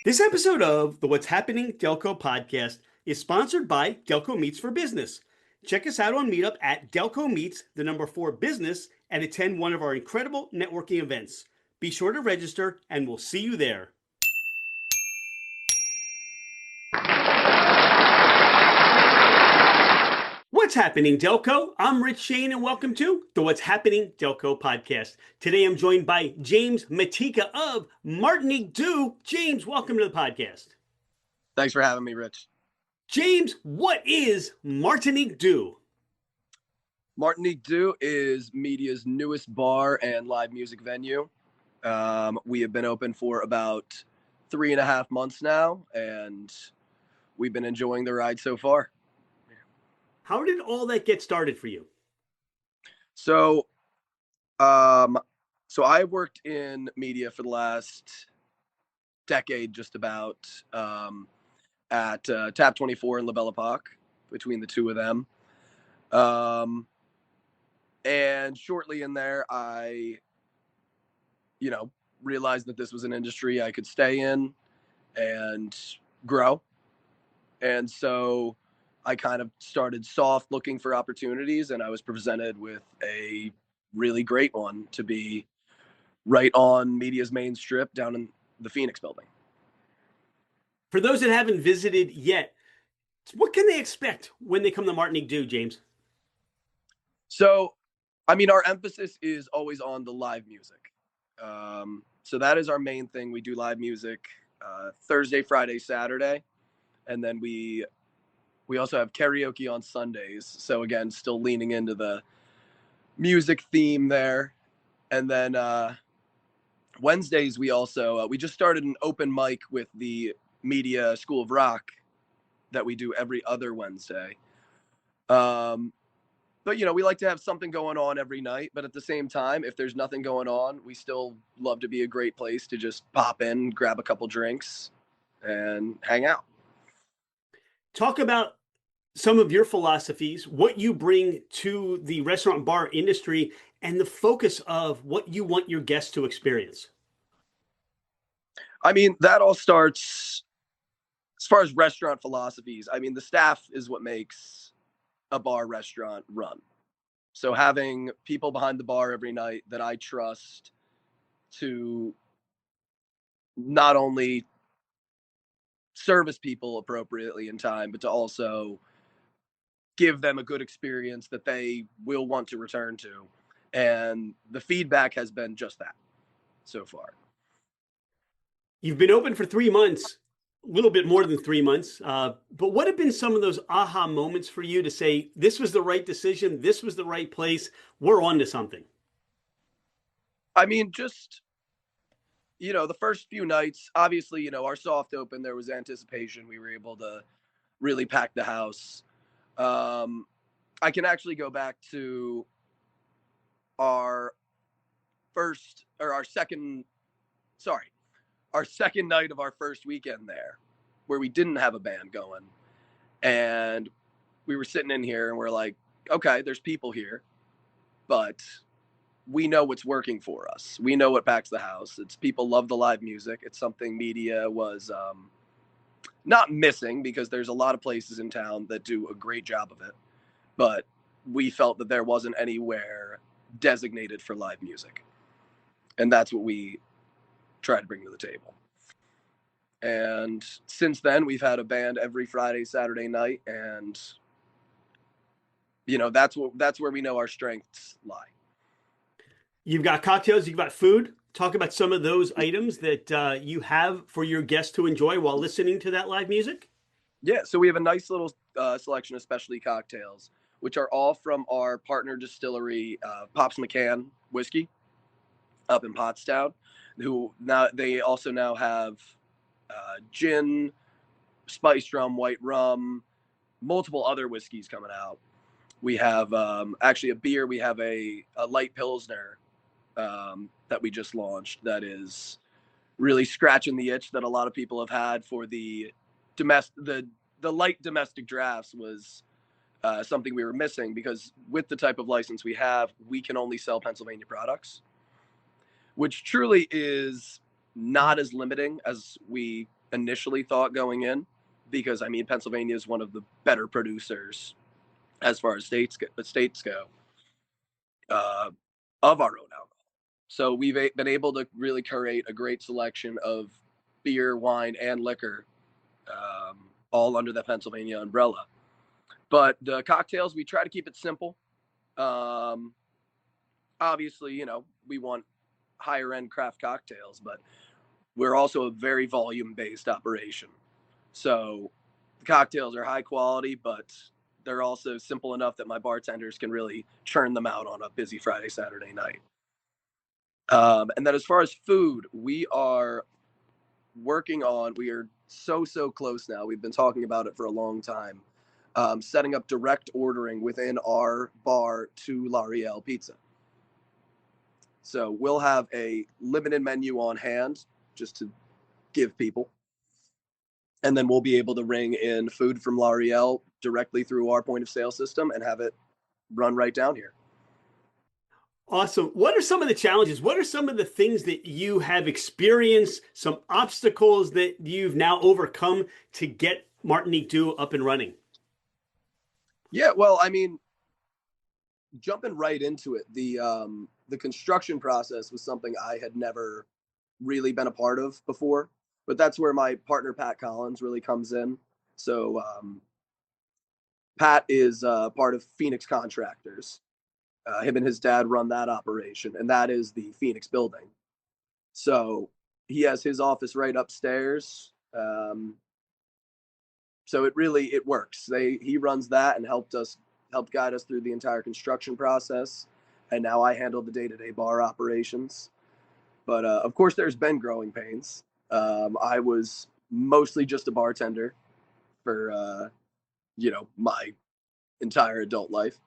This episode of the What's Happening Delco podcast is sponsored by Delco Meets for Business. Check us out on Meetup at Delco Meets, the number 4 business, and attend one of our incredible networking events. Be sure to register, and we'll see you there. What's happening, Delco? I'm Rich Shane, and welcome to the What's Happening Delco podcast. Today, I'm joined by James Matika of Martinique Deux. James, welcome to the podcast. Thanks for having me, Rich. James, what is Martinique Deux? Martinique Deux is media's newest bar and live music venue. We have been open for about 3.5 months now, and we've been enjoying the ride so far. How did all that get started for you? So I've worked in media for the last decade, just about, at Tap 24 and La Belle Epoque, between the two of them. And shortly in there, I, realized that this was an industry I could stay in and grow. And so I kind of started soft looking for opportunities, and I was presented with a really great one to be right on media's main strip down in the Phoenix building. For those that haven't visited yet, what can they expect when they come to Martinique Deux, James? So, our emphasis is always on the live music. So that is our main thing. We do live music Thursday, Friday, Saturday, and then we also have karaoke on Sundays. So again, still leaning into the music theme there. And then Wednesdays, we also, we just started an open mic with the media School of Rock that we do every other Wednesday. But, we like to have something going on every night. But at the same time, if there's nothing going on, we still love to be a great place to just pop in, grab a couple drinks, and hang out. Talk about some of your philosophies, what you bring to the restaurant bar industry, and the focus of what you want your guests to experience. That all starts, as far as restaurant philosophies, the staff is what makes a bar restaurant run. So having people behind the bar every night that I trust to not only service people appropriately in time, but to also give them a good experience that they will want to return to. And the feedback has been just that so far. You've been open for 3 months, a little bit more than 3 months. But what have been some of those aha moments for you to say, this was the right decision, this was the right place, we're on to something? Just, the first few nights, obviously, our soft open, there was anticipation. We were able to really pack the house. I can actually go back to our second night of our first weekend there, where we didn't have a band going. And we were sitting in here and we're like, okay, there's people here, but we know what's working for us. We know what packs the house. It's people love the live music. It's something media was, not missing, because there's a lot of places in town that do a great job of it, but we felt that there wasn't anywhere designated for live music. And that's what we try to bring to the table. And since then, we've had a band every Friday, Saturday night, and that's where we know our strengths lie. You've got cocktails, you've got food. Talk about some of those items that you have for your guests to enjoy while listening to that live music. Yeah, so we have a nice little selection of specialty cocktails, which are all from our partner distillery, Pops McCann Whiskey, up in Pottstown. They also now have gin, spiced rum, white rum, multiple other whiskeys coming out. We have actually a beer. We have a light Pilsner that we just launched that is really scratching the itch that a lot of people have had for the light domestic drafts. Was something we were missing, because with the type of license we have, we can only sell Pennsylvania products, which truly is not as limiting as we initially thought going in, because I mean Pennsylvania is one of the better producers as far as states go uh, of our own alcohol. So we've been able to really curate a great selection of beer, wine, and liquor, all under the Pennsylvania umbrella. But the cocktails, we try to keep it simple. Um, Obviously, we want higher end craft cocktails, but we're also a very volume based operation. So the cocktails are high quality, but they're also simple enough that my bartenders can really churn them out on a busy Friday, Saturday night. And then as far as food, we are we are so close now. We've been talking about it for a long time. Setting up direct ordering within our bar to Lariele Pizza. So we'll have a limited menu on hand just to give people. And then we'll be able to ring in food from Lariele directly through our point of sale system and have it run right down here. Awesome. What are some of the challenges? What are some of the things that you have experienced, some obstacles that you've now overcome to get Martinique Deux up and running? Yeah, well, I mean, jumping right into it, the construction process was something I had never really been a part of before, but that's where my partner Pat Collins really comes in. So Pat is part of Phoenix Contractors. Him and his dad run that operation, and that is the Phoenix building. So he has his office right upstairs. So it works. He runs that and helped guide us through the entire construction process, and now I handle the day-to-day bar operations. But of course, there's been growing pains. I was mostly just a bartender for my entire adult life,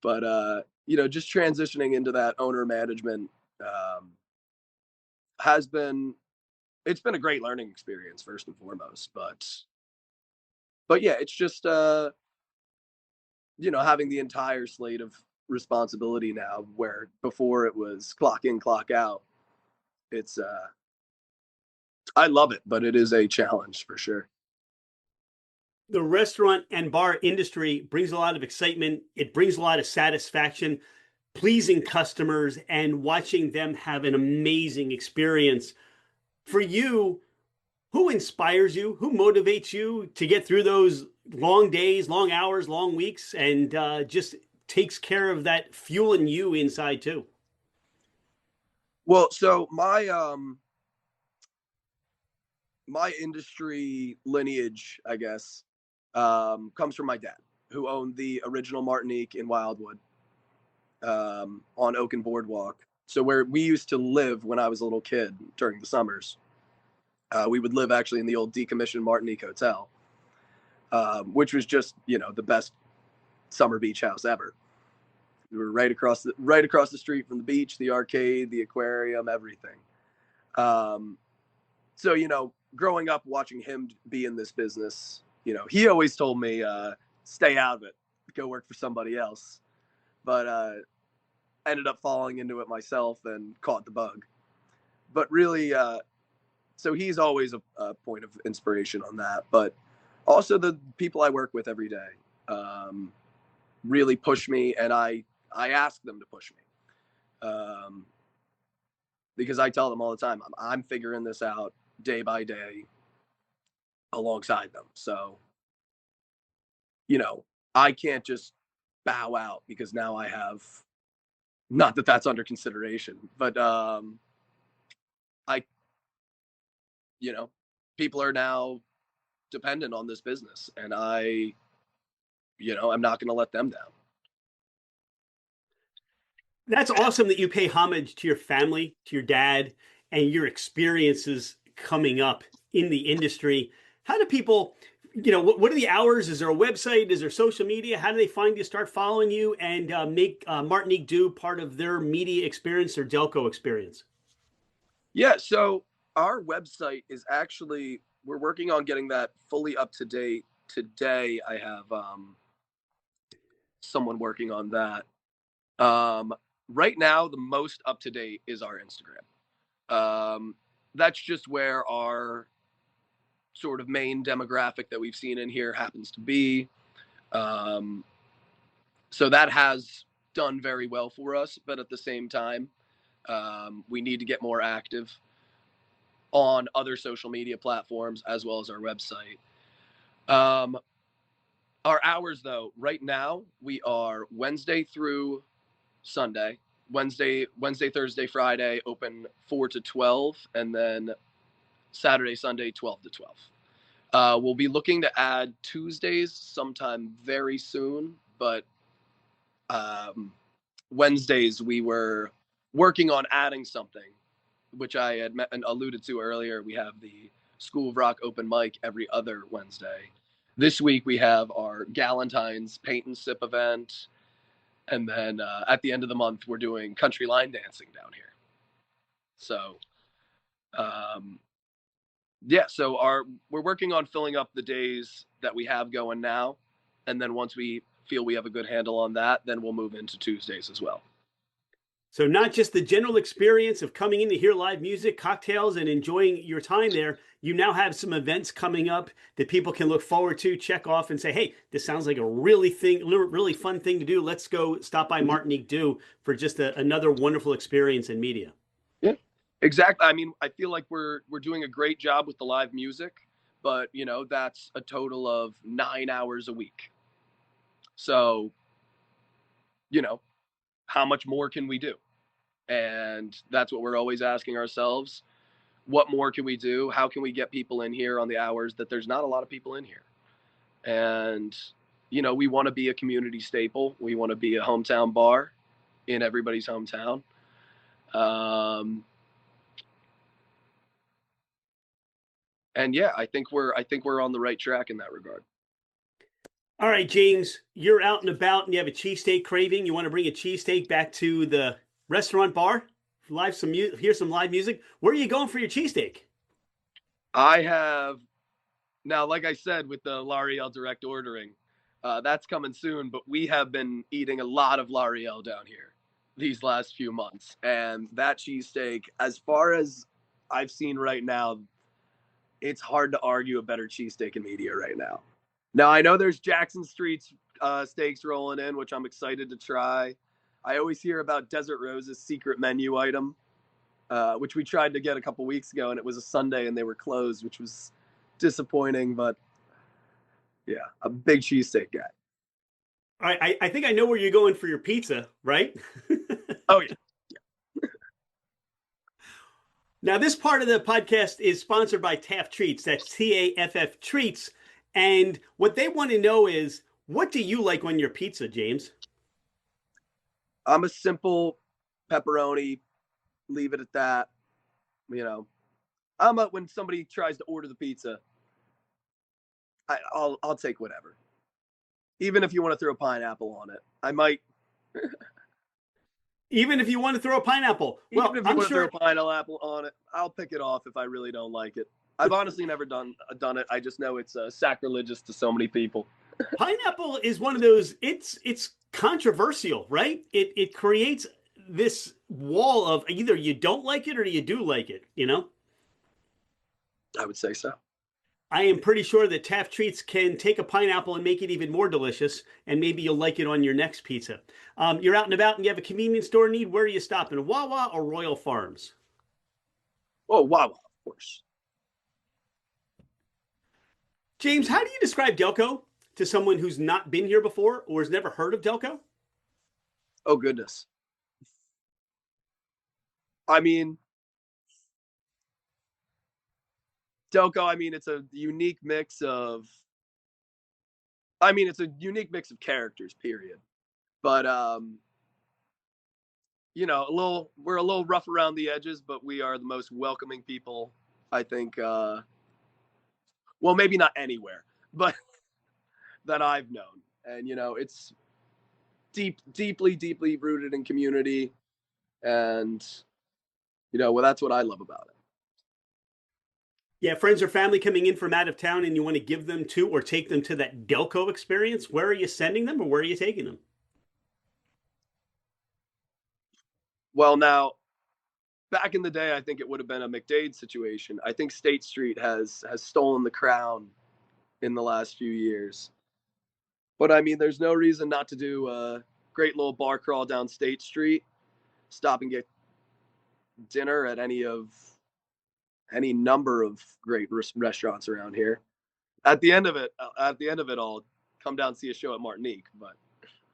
but just transitioning into that owner management um, has been it's been a great learning experience first and foremost. But yeah, it's just having the entire slate of responsibility now, where before it was clock in, clock out. It's I love it, but it is a challenge for sure. The restaurant and bar industry brings a lot of excitement. It brings a lot of satisfaction, pleasing customers and watching them have an amazing experience. For you, who inspires you? Who motivates you to get through those long days, long hours, long weeks, and just takes care of that fueling you inside too? Well, so my industry lineage, I guess, comes from my dad, who owned the original Martinique in Wildwood, on Oaken Boardwalk. So where we used to live when I was a little kid during the summers, we would live actually in the old decommissioned Martinique Hotel, which was just the best summer beach house ever. We were right across the street from the beach, the arcade, the aquarium, everything. Um, so growing up watching him be in this business, he always told me, stay out of it, go work for somebody else. But ended up falling into it myself and caught the bug. But really, so he's always a point of inspiration on that. But also the people I work with every day really push me, and I ask them to push me, because I tell them all the time I'm figuring this out day by day alongside them. So I can't just bow out because now I have, not that that's under consideration, but I people are now dependent on this business, and I'm not going to let them down. That's awesome that you pay homage to your family, to your dad, and your experiences coming up in the industry. How do people, what are the hours? Is there a website? Is there social media? How do they find you, start following you, and make Martinique Deux part of their media experience or Delco experience? Yeah, so our website is actually, we're working on getting that fully up to date today. I have someone working on that. Right now, the most up to date is our Instagram. That's just where sort of main demographic that we've seen in here happens to be. So that has done very well for us, but at the same time, we need to get more active on other social media platforms as well as our website. Our hours, though, right now we are Wednesday through Sunday. Wednesday, Thursday, Friday open 4 to 12, and then Saturday, Sunday 12 to 12. We'll be looking to add Tuesdays sometime very soon, but Wednesdays we were working on adding something, which I had alluded to earlier. We have the School of Rock open mic every other Wednesday. This week we have our Galentine's paint and sip event, and then at the end of the month we're doing country line dancing down here. So so we're working on filling up the days that we have going now, and then once we feel we have a good handle on that, then we'll move into Tuesdays as well. So not just the general experience of coming in to hear live music, cocktails, and enjoying your time there, you now have some events coming up that people can look forward to, check off, and say, hey, this sounds like a really fun thing to do. Let's go stop by Martinique Deux for just another wonderful experience in media. Yeah, exactly. I mean, I feel like we're doing a great job with the live music, but, that's a total of 9 hours a week. So, how much more can we do? And that's what we're always asking ourselves. What more can we do? How can we get people in here on the hours that there's not a lot of people in here? And, we want to be a community staple. We want to be a hometown bar in everybody's hometown. And yeah, I think we're on the right track in that regard. All right, James, you're out and about and you have a cheesesteak craving. You want to bring a cheesesteak back to the restaurant bar, hear some live music. Where are you going for your cheesesteak? I have now, like I said, with the Lariele direct ordering, that's coming soon. But we have been eating a lot of Lariele down here these last few months, and that cheesesteak, as far as I've seen right now, it's hard to argue a better cheesesteak in media right now. Now, I know there's Jackson Street's steaks rolling in, which I'm excited to try. I always hear about Desert Rose's secret menu item, which we tried to get a couple weeks ago, and it was a Sunday and they were closed, which was disappointing. But yeah, a big cheesesteak guy. All right, I think I know where you're going for your pizza, right? Oh, yeah. Now, this part of the podcast is sponsored by Taft Treats. That's TAFF Treats. And what they want to know is, what do you like on your pizza, James? I'm a simple pepperoni, leave it at that. When somebody tries to order the pizza, I'll take whatever. Even if you want to throw a pineapple on it, I might. Even if you want to throw a pineapple. Well, even if you want to throw a pineapple on it, I'll pick it off if I really don't like it. I've honestly never done it. I just know it's sacrilegious to so many people. Pineapple is one of those, it's controversial, right? It creates this wall of either you don't like it or you do like it, I would say so. I am pretty sure that Taft Treats can take a pineapple and make it even more delicious, and maybe you'll like it on your next pizza. You're out and about and you have a convenience store need. Where are you stopping? Wawa or Royal Farms? Oh, Wawa, of course. James, how do you describe Delco to someone who's not been here before or has never heard of Delco? Oh, goodness. I mean, Delco, it's a unique mix of characters, period. But we're a little rough around the edges, but we are the most welcoming people, I think, well, maybe not anywhere, but that I've known. And it's deeply rooted in community, and that's what I love about it. Yeah, friends or family coming in from out of town and you want to give them to or take them to that Delco experience, where are you sending them or where are you taking them? Well, now, back in the day, I think it would have been a McDade situation. I think State Street has stolen the crown in the last few years. But I mean, there's no reason not to do a great little bar crawl down State Street, stop and get dinner at any number of great restaurants around here. At the end of it all, come down and see a show at Martinique. But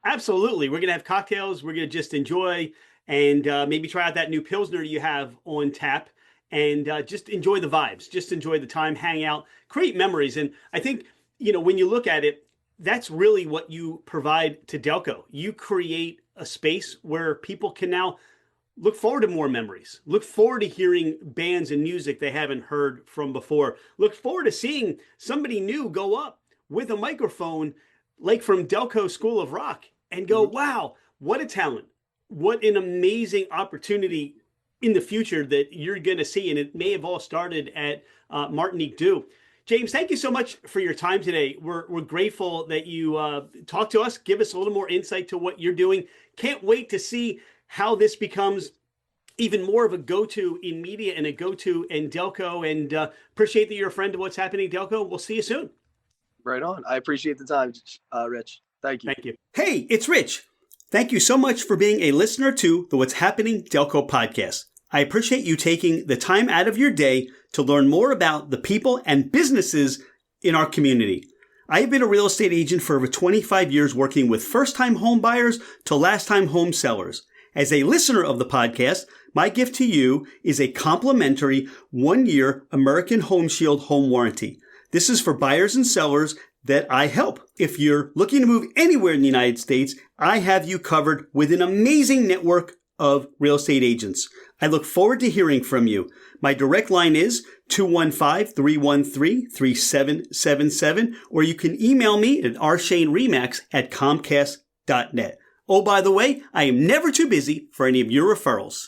absolutely, we're gonna have cocktails. We're gonna just enjoy and maybe try out that new Pilsner you have on tap, and just enjoy the vibes, just enjoy the time, hang out, create memories. And I think, when you look at it, that's really what you provide to Delco. You create a space where people can now look forward to more memories, look forward to hearing bands and music they haven't heard from before, look forward to seeing somebody new go up with a microphone like from Delco School of Rock and go, wow, what a talent, what an amazing opportunity in the future that you're going to see. And it may have all started at Martinique Deux. James, thank you so much for your time today. We're grateful that you talk to us, give us a little more insight to what you're doing. Can't wait to see how this becomes even more of a go-to in media and a go-to in Delco, and appreciate that you're a friend of what's happening in Delco. We'll see you soon. Right on. I appreciate the time, Rich. Thank you. Thank you. Hey, it's Rich. Thank you so much for being a listener to the What's Happening Delco podcast. I appreciate you taking the time out of your day to learn more about the people and businesses in our community. I've been a real estate agent for over 25 years, working with first-time home buyers to last-time home sellers. As a listener of the podcast, my gift to you is a complimentary 1-year American Home Shield home warranty. This is for buyers and sellers that I help. If you're looking to move anywhere in the United States, I have you covered with an amazing network of real estate agents. I look forward to hearing from you. My direct line is 215-313-3777, or you can email me at rshaneremax@comcast.net. Oh, by the way, I am never too busy for any of your referrals.